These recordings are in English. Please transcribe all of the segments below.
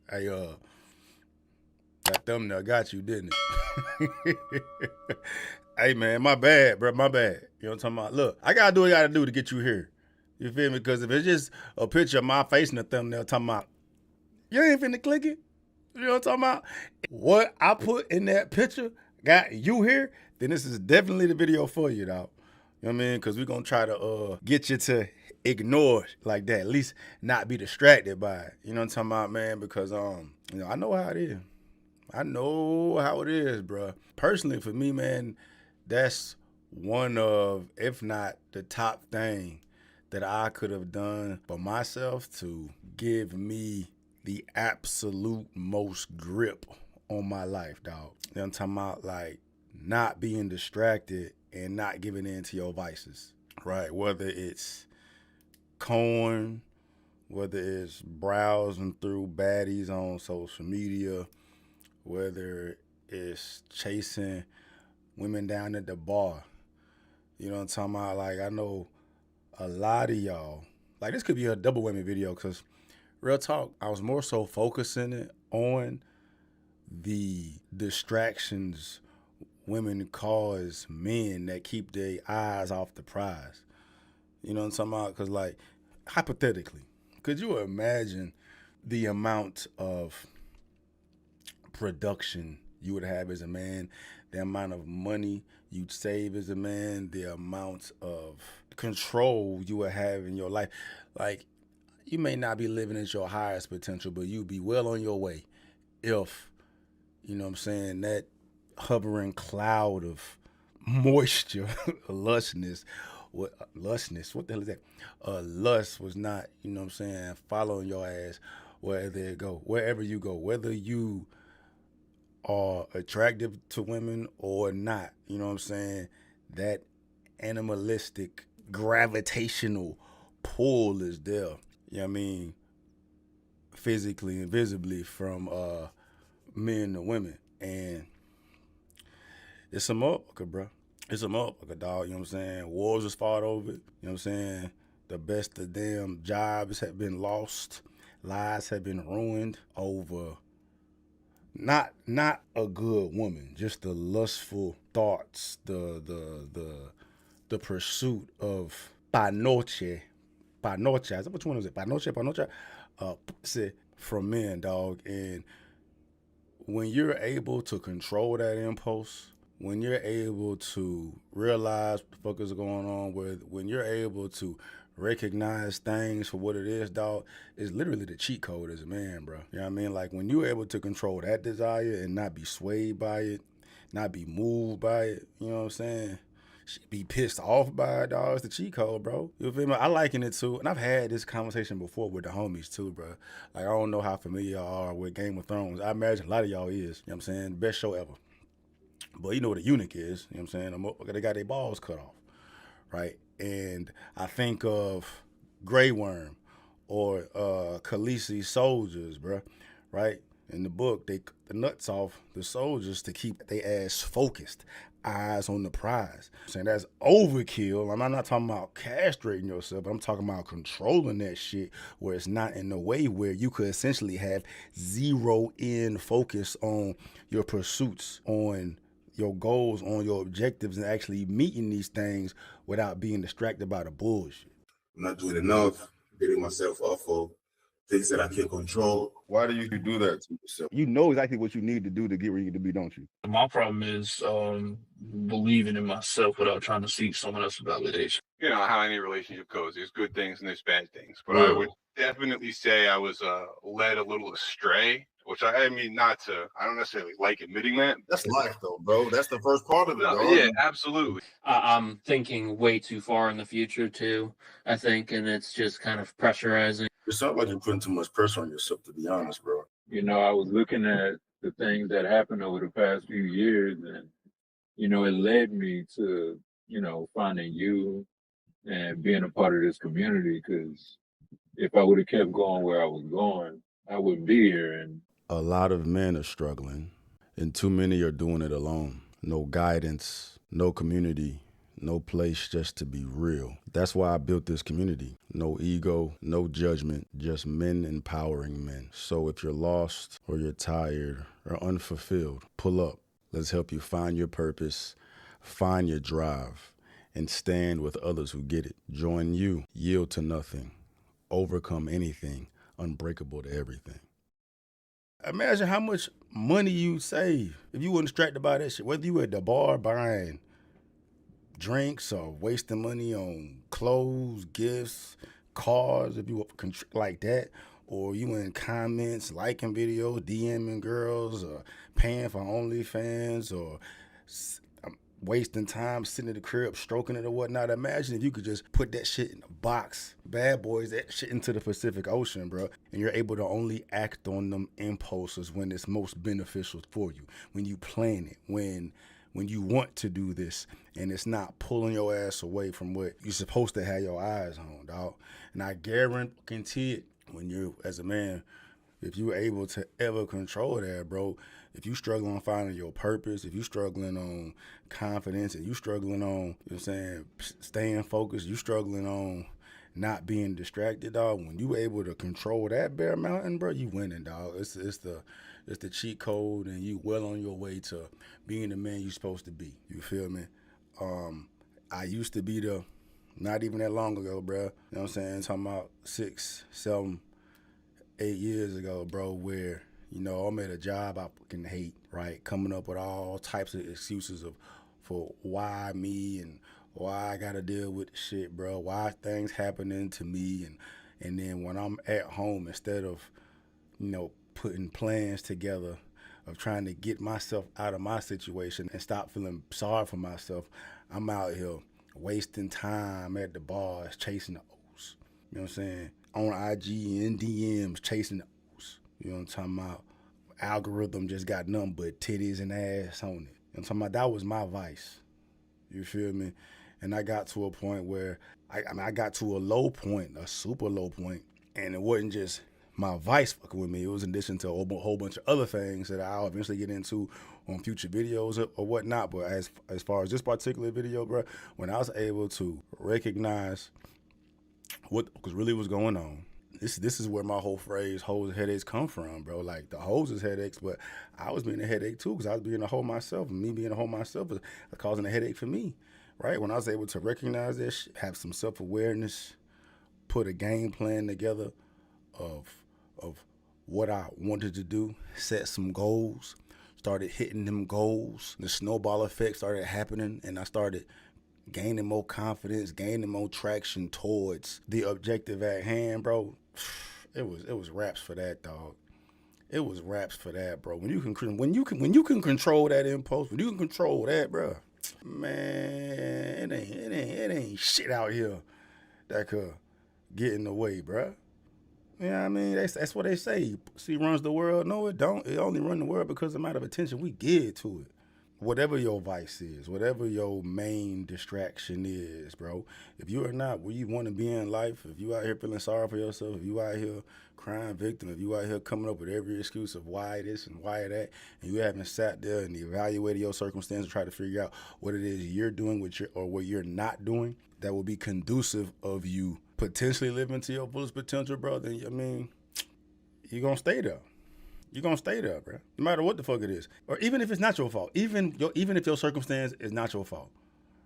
Hey, that thumbnail got you, didn't it? Hey, man, my bad, bro. My bad. You know what I'm talking about? Look, I gotta do what I gotta do to get you here. You feel me? Because if it's just a picture of my face in the thumbnail talking about, you ain't finna click it. You know what I'm talking about? What I put in that picture got you here, then this is definitely the video for you, dog. You know what I mean? Because we're going to try to get you to ignore it like that. At least not be distracted by it. You know what I'm talking about, man? Because, I know how it is. I know how it is, bro. Personally, for me, man, that's one of, if not the top thing that I could have done for myself to give me the absolute most grip on my life, dog. You know what I'm talking about? Like, not being distracted and not giving in to your vices, right? Whether it's corn, whether it's browsing through baddies on social media, whether it's chasing women down at the bar. You know what I'm talking about? Like, I know a lot of y'all, like, this could be a double whammy video because, real talk, I was more so focusing it on the distractions women cause men that keep their eyes off the prize. You know what I'm talking about? Because, like, hypothetically, could you imagine the amount of production you would have as a man, the amount of money you'd save as a man, the amount of control you would have in your life? Like, you may not be living at your highest potential, but you'd be well on your way if, you know what I'm saying, that hovering cloud of moisture, lustness, what the hell is that? Lust was not, you know what I'm saying, following your ass wherever you go, whether you are attractive to women or not, you know what I'm saying, that animalistic gravitational pull is there. You know what I mean? Physically and visibly from men to women. And it's a motherfucker, bro. It's a motherfucker, dog. You know what I'm saying? Wars was fought over it. You know what I'm saying? The best of damn jobs have been lost. Lives have been ruined over not a good woman, just the lustful thoughts, the pursuit of panoche. Panoche. Which one is it? Panoche. From men, dog. And when you're able to control that impulse, when you're able to realize what the fuck is going on with, when you're able to recognize things for what it is, dog, it's literally the cheat code as a man, bro. You know what I mean? Like, when you're able to control that desire and not be swayed by it, not be moved by it, you know what I'm saying? Be pissed off by it, dog. It's the cheat code, bro. You feel me? I liken it to, and I've had this conversation before with the homies too, bro. Like, I don't know how familiar y'all are with Game of Thrones. I imagine a lot of y'all is. You know what I'm saying? Best show ever. But you know what a eunuch is. You know what I'm saying? They got their balls cut off, right? And I think of Grey Worm or Khaleesi's soldiers, bro, right? In the book, they cut the nuts off the soldiers to keep their ass focused, eyes on the prize. I'm saying that's overkill. I'm not talking about castrating yourself, but I'm talking about controlling that shit where it's not in a way where you could essentially have zero in focus on your pursuits, on your goals, on your objectives, and actually meeting these things without being distracted by the bullshit. I'm not doing enough, getting myself off of things that I can't control. Why do you do that to yourself? You know exactly what you need to do to get where you need to be, don't you? My problem is believing in myself without trying to seek someone else's validation. You know how any relationship goes. There's good things and there's bad things. But I would definitely say I was led a little astray, which I mean, I don't necessarily like admitting that. That's life, though, bro. That's the first part of it, dog. Yeah, absolutely. I'm thinking way too far in the future, too, I think, and it's just kind of pressurizing. It sounds like you're putting too much pressure on yourself, to be honest, bro. You know, I was looking at the things that happened over the past few years, and, you know, it led me to, you know, finding you and being a part of this community, because if I would have kept going where I was going, I wouldn't be here. And a lot of men are struggling, and too many are doing it alone. No guidance, no community, no place just to be real. That's why I built this community. No ego, no judgment, just men empowering men. So if you're lost or you're tired or unfulfilled, pull up. Let's help you find your purpose, find your drive, and stand with others who get it. Join you, yield to nothing, overcome anything, unbreakable to everything. Imagine how much money you'd save if you weren't distracted by that shit. Whether you at the bar buying drinks or wasting money on clothes, gifts, cars, if you were like that, or you in comments, liking videos, DMing girls, or paying for OnlyFans, or wasting time sitting at the crib stroking it or whatnot. Imagine if you could just put that shit in a box, bad boys, that shit into the Pacific Ocean, bro, and you're able to only act on them impulses when it's most beneficial for you, when you plan it, when you want to do this, and it's not pulling your ass away from what you're supposed to have your eyes on, dog. And I guarantee it, when you're, as a man, if you're able to ever control that, bro, if you struggling on finding your purpose, if you struggling on confidence, and you struggling on, you know what I'm saying, staying focused, you struggling on not being distracted, dog, when you able to control that bear mountain, bro, you winning, dog. It's the cheat code, and you well on your way to being the man you're supposed to be. You feel me? I used to be not even that long ago, bro. You know what I'm saying? Talking about 6, 7, 8 years ago, bro, where, you know, I'm at a job I fucking hate, right? Coming up with all types of excuses for why me and why I gotta deal with shit, bro. Why things happening to me, and then when I'm at home, instead of, you know, putting plans together of trying to get myself out of my situation and stop feeling sorry for myself, I'm out here wasting time at the bars chasing the O's. You know what I'm saying? On IG and DMs chasing the O's. You know what I'm talking about? Algorithm just got nothing but titties and ass on it. You know what I'm talking about? That was my vice. You feel me? And I got to a point where I got to a low point, a super low point, and it wasn't just my vice fucking with me. It was in addition to a whole bunch of other things that I'll eventually get into on future videos or whatnot. But as far as this particular video, bro, when I was able to recognize what really was going on, this is where my whole phrase "hoes headaches" come from, bro. Like, the hoes is headaches, but I was being a headache too, because I was being a hoe myself, and me being a hoe myself was causing a headache for me, right? When I was able to recognize this, have some self-awareness, put a game plan together of what I wanted to do, set some goals, started hitting them goals, the snowball effect started happening, and I started gaining more confidence, gaining more traction towards the objective at hand, bro. It was raps for that, dog. It was raps for that, bro. When you can control that impulse, when you can control that, bro, man, it ain't shit out here that could get in the way, bro. You know what I mean? That's what they say. See runs the world. No, it don't. It only run the world because of the amount of attention we give to it. Whatever your vice is, whatever your main distraction is, bro, if you are not where you want to be in life, if you out here feeling sorry for yourself, if you out here crying victim, if you out here coming up with every excuse of why this and why that, and you haven't sat there and evaluated your circumstances and try to figure out what it is you're doing or what you're not doing that will be conducive of you potentially living to your fullest potential, bro, then, I mean, you're going to stay there. You're going to stay there, bro. No matter what the fuck it is. Or even if it's not your fault. Even if your circumstance is not your fault.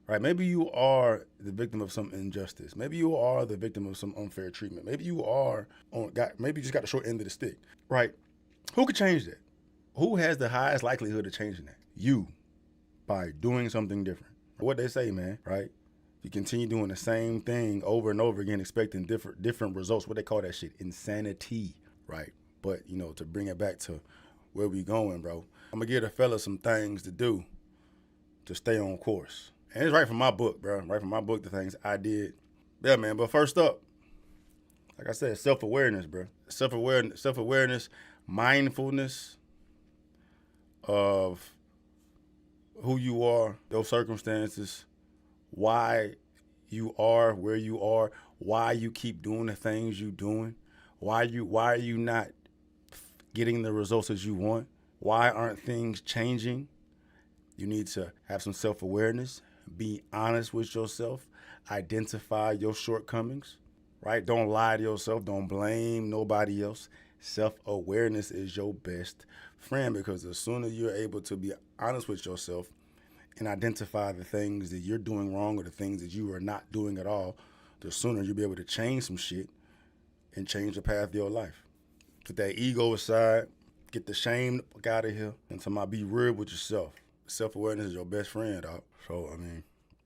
Right? Maybe you are the victim of some injustice. Maybe you are the victim of some unfair treatment. Maybe you maybe you just got the short end of the stick. Right? Who could change that? Who has the highest likelihood of changing that? You. By doing something different. What they say, man, right? You continue doing the same thing over and over again, expecting different results. What they call that shit? Insanity, right? But, you know, to bring it back to where we going, bro, I'm going to give the fella some things to do to stay on course. And it's right from my book, bro. Right from my book, the things I did. Yeah, man. But first up, like I said, self-awareness, bro. Self-awareness, mindfulness of who you are, those circumstances, why you are where you are, why you keep doing the things you doing, why are you not getting the results that you want, why aren't things changing. You need to have some self-awareness, Be honest with yourself. Identify your shortcomings, right? Don't lie to yourself. Don't blame nobody else. Self-awareness is your best friend, because the sooner you're able to be honest with yourself and identify the things that you're doing wrong or the things that you are not doing at all, the sooner you'll be able to change some shit and change the path of your life. Put that ego aside, get the shame out of here, and to be real with yourself. Self-awareness is your best friend, dog. So, I mean,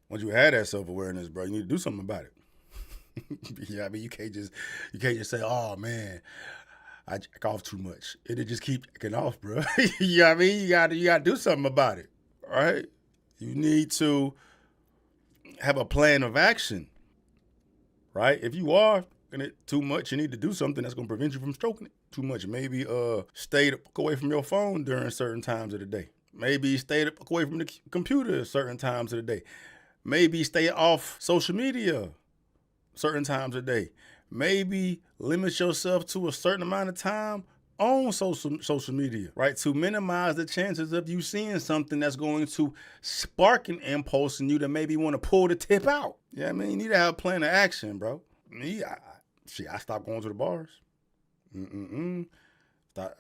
once you have that self-awareness, bro, you need to do something about it. Yeah, I mean, you can't just say, oh, man, I jack off too much. It'll just keep jacking off, bro. You know what I mean? You gotta do something about it, all right? You need to have a plan of action, right? If you are in it too much, you need to do something that's gonna prevent you from stroking it too much. Maybe stay away from your phone during certain times of the day. Maybe stay away from the computer certain times of the day. Maybe stay off social media certain times of the day. Maybe limit yourself to a certain amount of time on social media, right? To minimize the chances of you seeing something that's going to spark an impulse in you to maybe want to pull the tip out. Yeah, I mean, you need to have a plan of action, bro. Me, I stopped going to the bars.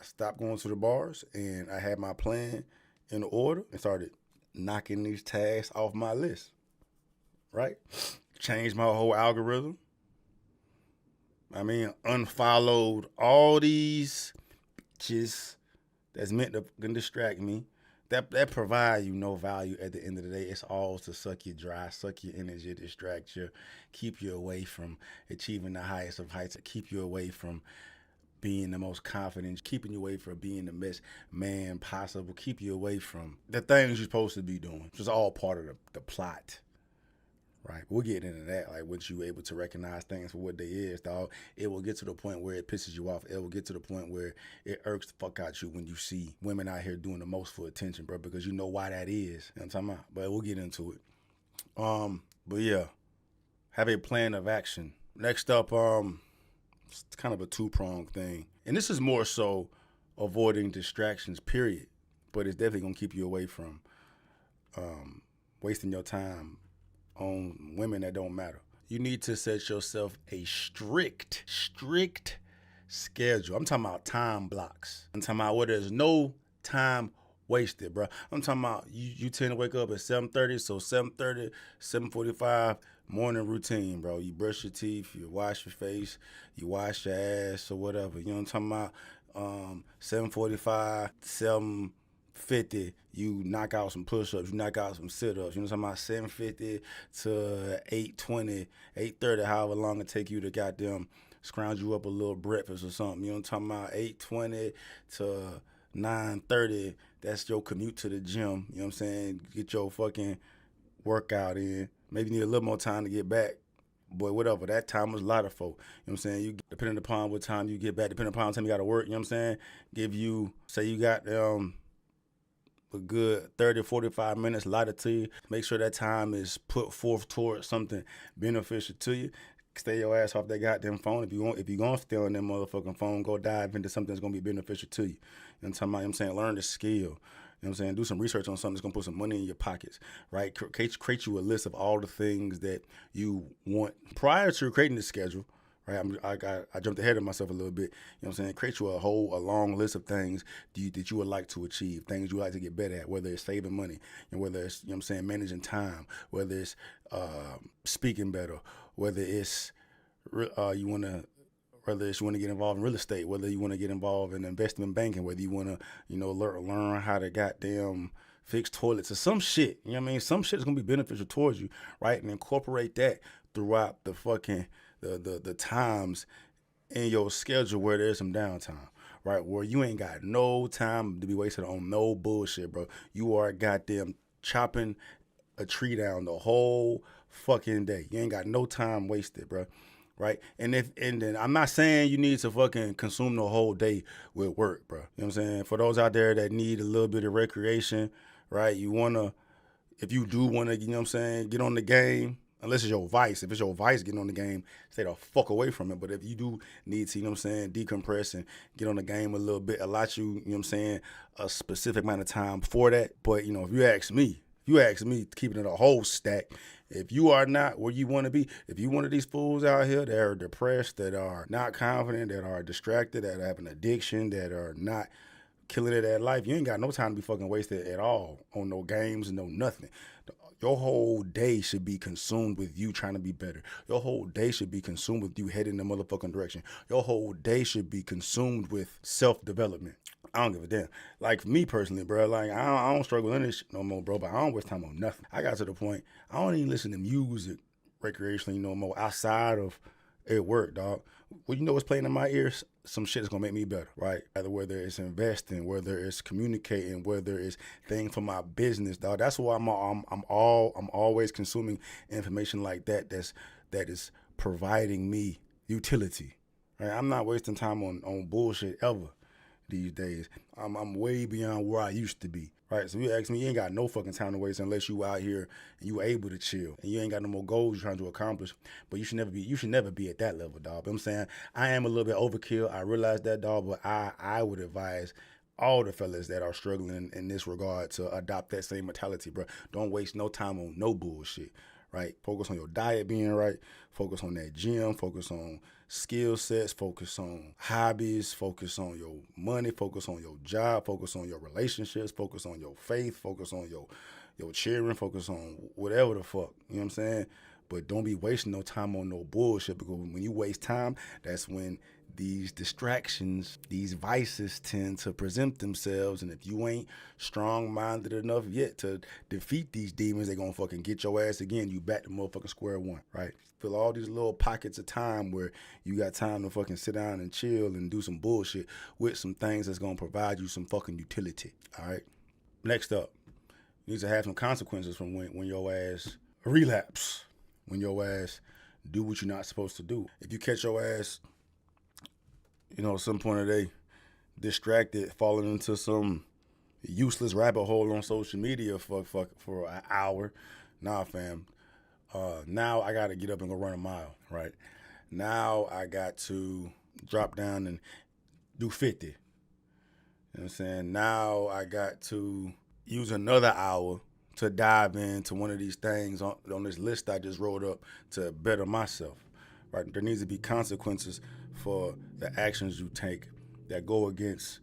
Stopped going to the bars, and I had my plan in order and started knocking these tasks off my list, right? Changed my whole algorithm. I mean, unfollowed all these bitches that's meant to distract me. That provide you no value at the end of the day. It's all to suck you dry, suck your energy, distract you, keep you away from achieving the highest of heights, keep you away from being the most confident, keeping you away from being the best man possible, keep you away from the things you're supposed to be doing. It's just all part of the plot. Right, we'll get into that. Like, once you're able to recognize things for what they is, dog, it will get to the point where it pisses you off. It will get to the point where it irks the fuck out you when you see women out here doing the most for attention, bro, because you know why that is. You know what I'm talking about? But we'll get into it. But yeah, have a plan of action. Next up, it's kind of a two-pronged thing. And this is more so avoiding distractions, period. But it's definitely gonna keep you away from wasting your time on women that don't matter. You need to set yourself a strict schedule. I'm talking about time blocks. I'm talking about where there's no time wasted, bro. I'm talking about you tend to wake up at 7:30, so 7:30, 7:45, morning routine, bro. You brush your teeth, you wash your face, you wash your ass or whatever. You know what I'm talking about? 7:45, 7:50, you knock out some push-ups, you knock out some sit-ups. You know what I'm talking about? 7:50 to 8:20, 8:30, however long it take you to goddamn scrounge you up a little breakfast or something. You know what I'm talking about? 8:20 to 9:30, that's your commute to the gym. You know what I'm saying? Get your fucking workout in. Maybe you need a little more time to get back. Boy, whatever. That time was a lot of folk. You know what I'm saying? You, depending upon what time you get back, depending upon what time you got to work, you know what I'm saying? Give you, say you got a good 30 or 45 minutes allotted to you. Make sure that time is put forth towards something beneficial to you. Stay your ass off that goddamn phone. If you're gonna stay on that motherfucking phone, go dive into something that's gonna be beneficial to you. You know what I'm talking about? You know what I'm saying? Learn the skill. You know what I'm saying? Do some research on something that's gonna put some money in your pockets, right? Create you a list of all the things that you want prior to creating the schedule. Right, I jumped ahead of myself a little bit. You know what I'm saying? Create you a long list of things that you would like to achieve, things you would like to get better at, whether it's saving money, and whether it's, you know what I'm saying, managing time, whether it's speaking better, whether it's you want to get involved in real estate, whether you want to get involved in investment banking, whether you want to, you know, learn how to goddamn fix toilets or some shit. You know what I mean? Some shit is gonna be beneficial towards you, right? And incorporate that throughout the fucking the times in your schedule where there's some downtime, right? Where you ain't got no time to be wasted on no bullshit, bro. You are goddamn chopping a tree down the whole fucking day. You ain't got no time wasted, bro. Right? And then I'm not saying you need to fucking consume the whole day with work, bro. You know what I'm saying? For those out there that need a little bit of recreation, right? If you do wanna, you know what I'm saying, get on the game. Unless it's your vice. If it's your vice getting on the game, stay the fuck away from it. But if you do need to, you know what I'm saying, decompress and get on the game a little bit, allot you, you know what I'm saying, a specific amount of time for that. But, you know, if you ask me, You ask me, keeping it a whole stack. If you are not where you want to be, if you one of these fools out here that are depressed, that are not confident, that are distracted, that have an addiction, that are not killing it at life, you ain't got no time to be fucking wasted at all on no games and no nothing. Your whole day should be consumed with you trying to be better. Your whole day should be consumed with you heading in the motherfucking direction. Your whole day should be consumed with self-development. I don't give a damn. Like me personally, bro, like I don't struggle in this shit no more, bro, but I don't waste time on nothing. I got to the point, I don't even listen to music recreationally no more outside of at work, dog. Well, you know what's playing in my ears? Some shit that's gonna make me better, right? Either whether it's investing, whether it's communicating, whether it's things for my business, dog. That's why I'm always consuming information like that. That is providing me utility. Right? I'm not wasting time on bullshit ever these days. I'm way beyond where I used to be. Right, so you ask me, you ain't got no fucking time to waste unless you out here and you able to chill and you ain't got no more goals you're trying to accomplish. But you should never be at that level, dog. But I'm saying I am a little bit overkill. I realize that, dog. But I would advise all the fellas that are struggling in this regard to adopt that same mentality, bro. Don't waste no time on no bullshit. Right, focus on your diet being right. Focus on that gym. Focus on skill sets, focus on hobbies, focus on your money, focus on your job, focus on your relationships, focus on your faith, focus on your children, focus on whatever the fuck, you know what I'm saying? But don't be wasting no time on no bullshit, because when you waste time, that's when these distractions, these vices tend to present themselves. And if you ain't strong-minded enough yet to defeat these demons, they gonna fucking get your ass again. You back to motherfucking square one, right? Fill all these little pockets of time where you got time to fucking sit down and chill and do some bullshit with some things that's gonna provide you some fucking utility, all right? Next up, you need to have some consequences from when your ass relapse, when your ass do what you're not supposed to do. If you catch your ass, you know, at some point of the day, distracted, falling into some useless rabbit hole on social media for an hour, nah, fam. Now I got to get up and go run a mile, right? Now I got to drop down and do 50. You know what I'm saying? Now I got to use another hour to dive into one of these things on this list I just wrote up to better myself, right? There needs to be consequences for the actions you take that go against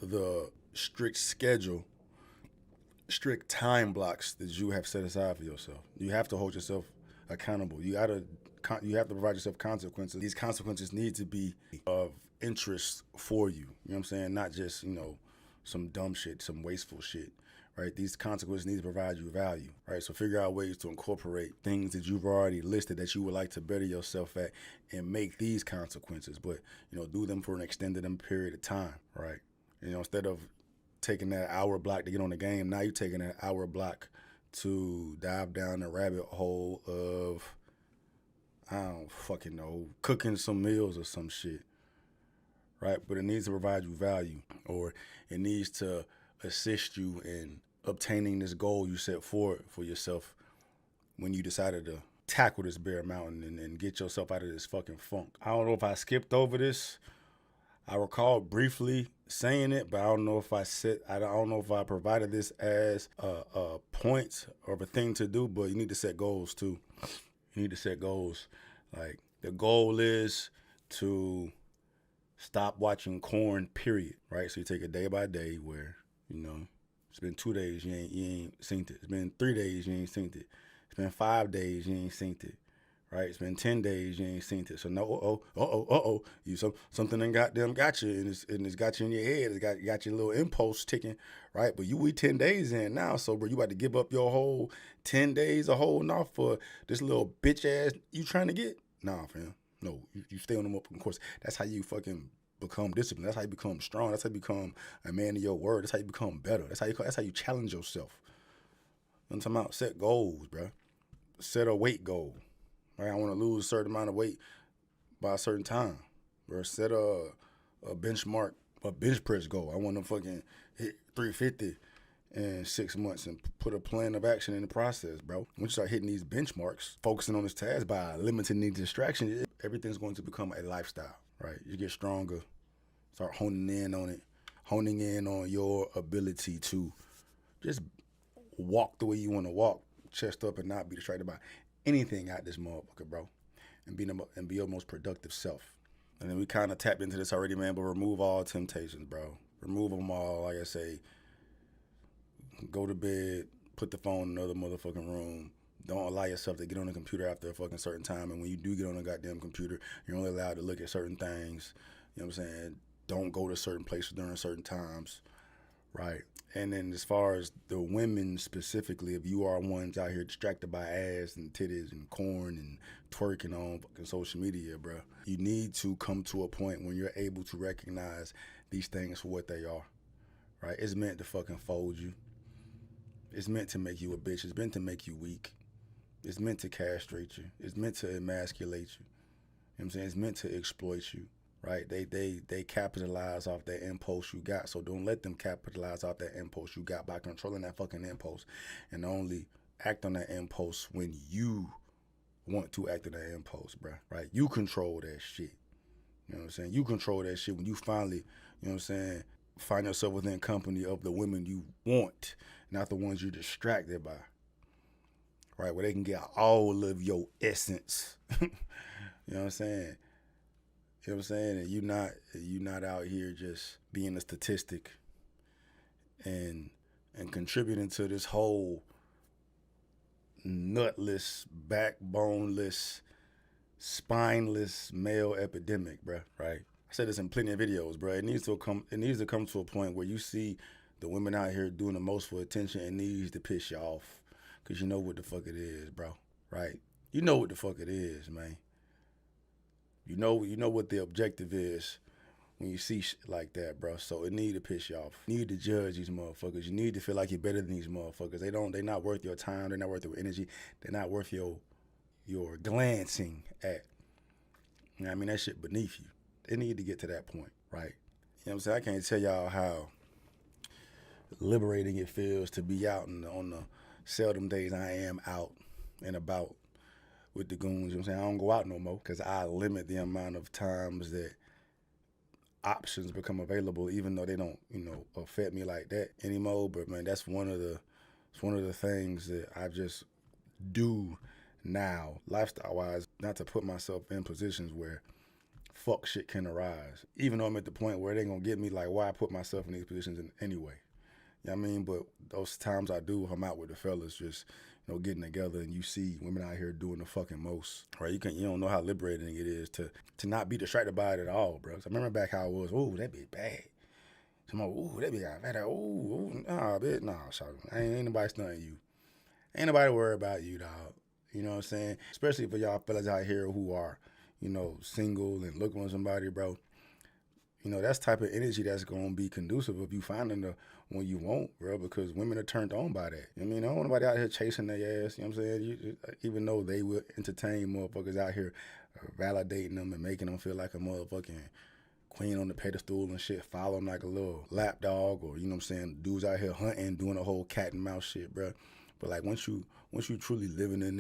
the strict schedule, strict time blocks that you have set aside for yourself. You have to hold yourself accountable. You have to provide yourself consequences. These consequences need to be of interest for you. You know what I'm saying? Not just, you know, some dumb shit, some wasteful shit, right? These consequences need to provide you value, right? So figure out ways to incorporate things that you've already listed that you would like to better yourself at and make these consequences, but, you know, do them for an extended period of time, right? You know, instead of taking that hour block to get on the game, now you're taking that hour block to dive down the rabbit hole of, I don't fucking know, cooking some meals or some shit, right? But it needs to provide you value, or it needs to assist you in obtaining this goal you set for yourself when you decided to tackle this bear mountain and get yourself out of this fucking funk. I don't know if I skipped over this. I recall briefly saying it, but I don't know if I don't know if I provided this as a point or a thing to do, but you need to set goals too. You need to set goals. Like, the goal is to stop watching corn, period, right? So you take it day by day where, you know, it's been 2 days, you ain't seen it. It's been 3 days, you ain't seen it. It's been 5 days, you ain't seen it. Right, it's been 10 days, you ain't seen it. So no, you something done goddamn got you, and it's got you in your head. It's got your little impulse ticking, right? But we 10 days in now, so bro, you about to give up your whole 10 days of holding off for this little bitch ass you trying to get? Nah, fam, no, you stay on them up. Of course, that's how you fucking become disciplined. That's how you become strong. That's how you become a man of your word. That's how you become better. That's how you challenge yourself. I'm talking about set goals, bro. Set a weight goal. Right, I want to lose a certain amount of weight by a certain time. Or set a benchmark, a bench press goal. I want to fucking hit 350 in 6 months and put a plan of action in the process, bro. Once you start hitting these benchmarks, focusing on this task by limiting these distractions, everything's going to become a lifestyle, right? You get stronger, start honing in on it, honing in on your ability to just walk the way you want to walk, chest up, and not be distracted by anything out this motherfucker, bro, and be your most productive self. And then we kind of tapped into this already, man, but remove all temptations, bro. Remove them all. Like I say, go to bed, put the phone in another motherfucking room. Don't allow yourself to get on the computer after a fucking certain time. And when you do get on the goddamn computer, you're only allowed to look at certain things. You know what I'm saying? Don't go to certain places during certain times, right? And then as far as the women specifically, if you are ones out here distracted by ass and titties and corn and twerking on fucking social media, bro, you need to come to a point when you're able to recognize these things for what they are, right? It's meant to fucking fold you. It's meant to make you a bitch. It's meant to make you weak. It's meant to castrate you. It's meant to emasculate you. You know what I'm saying? It's meant to exploit you. Right? They capitalize off that impulse you got. So don't let them capitalize off that impulse you got by controlling that fucking impulse, and only act on that impulse when you want to act on that impulse, bro. Right? You control that shit. You know what I'm saying? You control that shit when you finally, you know what I'm saying, find yourself within company of the women you want, not the ones you're distracted by. Right? Where they can get all of your essence. You know what I'm saying? You know what I'm saying? And you not out here just being a statistic and contributing to this whole nutless, backboneless, spineless male epidemic, bruh, right? I said this in plenty of videos, bruh. It needs to come to a point where you see the women out here doing the most for attention and needs to piss you off. Cause you know what the fuck it is, bro. Right? You know what the fuck it is, man. You know what the objective is when you see shit like that, bro. So it need to piss you off. You need to judge these motherfuckers. You need to feel like you're better than these motherfuckers. They're not worth your time. They're not worth your energy. They're not worth your glancing at. You know what I mean? That shit beneath you. They need to get to that point, right? You know what I'm saying? I can't tell y'all how liberating it feels to be out on the seldom days I am out and about with the goons. You know what I'm saying? I don't go out no more because I limit the amount of times that options become available, even though they don't, affect me like that anymore. But man, that's one of the things that I just do now, lifestyle wise, not to put myself in positions where fuck shit can arise. Even though I'm at the point where it ain't gonna get me, like, why I put myself in these positions anyway. You know what I mean? But those times I do, I'm out with the fellas, just getting together, and you see women out here doing the fucking most, right? You don't know how liberating it is to not be distracted by it at all, bro. So I remember back how it was. Ooh, that be bad. Ooh, that be bad. Ooh, nah, bitch, nah, sorry. Ain't nobody stunting you. Ain't nobody worried about you, dog. You know what I'm saying? Especially for y'all fellas out here who are, single and looking for somebody, bro. That's type of energy that's gonna be conducive of you finding the one you want, bro, because women are turned on by that. I mean, I don't want nobody out here chasing their ass, you know what I'm saying? Even though they will entertain motherfuckers out here validating them and making them feel like a motherfucking queen on the pedestal and shit, follow them like a little lap dog, or, you know what I'm saying, dudes out here hunting, doing the whole cat and mouse shit, bro. But like once you truly living in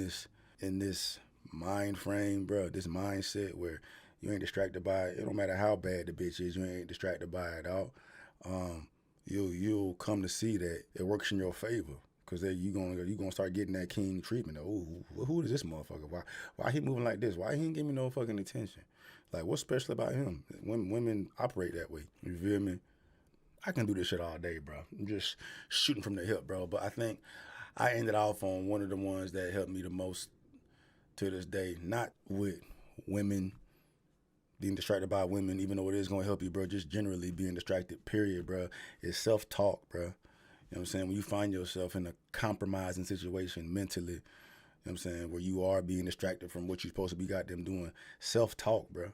this mind frame, bro, this mindset where you ain't distracted by it. It don't matter how bad the bitch is. You ain't distracted by it at all. You'll come to see that it works in your favor, because you gonna start getting that king treatment. Ooh, who is this motherfucker? Why he moving like this? Why he ain't give me no fucking attention? Like, what's special about him? Women operate that way. You feel me? I can do this shit all day, bro. I'm just shooting from the hip, bro. But I think I ended off on one of the ones that helped me the most to this day. Not with women, being distracted by women, even though it is going to help you, bro. Just generally being distracted, period, bro. It's self-talk, bro. You know what I'm saying? When you find yourself in a compromising situation mentally, you know what I'm saying, where you are being distracted from what you're supposed to be goddamn doing, self-talk, bro.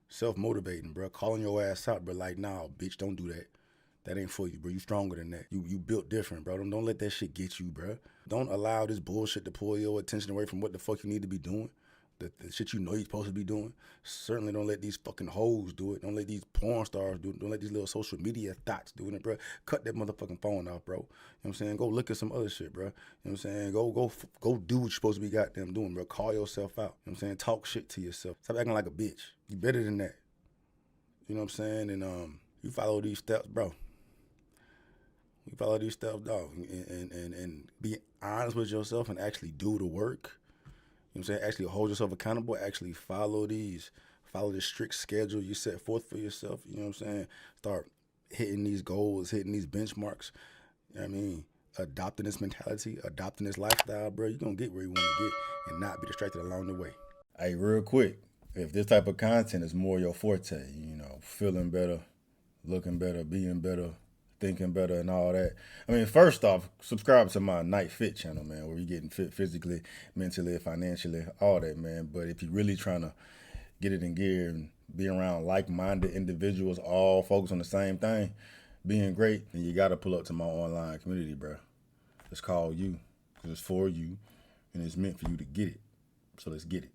Self-motivating, bro. Calling your ass out, bro. Like, nah, bitch, don't do that. That ain't for you, bro. You stronger than that. You built different, bro. Don't let that shit get you, bro. Don't allow this bullshit to pull your attention away from what the fuck you need to be doing. The shit you know you're supposed to be doing. Certainly don't let these fucking hoes do it. Don't let these porn stars do it. Don't let these little social media thoughts doing it, bro. Cut that motherfucking phone off, bro. You know what I'm saying? Go look at some other shit, bro. You know what I'm saying? Go do what you're supposed to be goddamn doing, bro. Call yourself out. You know what I'm saying? Talk shit to yourself. Stop acting like a bitch. You better than that. You know what I'm saying? And you follow these steps, bro. We follow these steps, dog, and be honest with yourself and actually do the work. You know what I'm saying? Actually hold yourself accountable. Actually follow this strict schedule you set forth for yourself. You know what I'm saying? Start hitting these goals, hitting these benchmarks. You know what I mean? Adopting this mentality, adopting this lifestyle, bro. You're going to get where you want to get and not be distracted along the way. Hey, real quick, if this type of content is more your forte, you know, feeling better, looking better, being better, thinking better, and all that. I mean, first off, subscribe to my Night Fit channel, man, where you're getting fit physically, mentally, financially, all that, man. But if you're really trying to get it in gear and be around like-minded individuals, all focus on the same thing, being great, then you got to pull up to my online community, bro. It's called You, because it's for you, and it's meant for you to get it. So let's get it.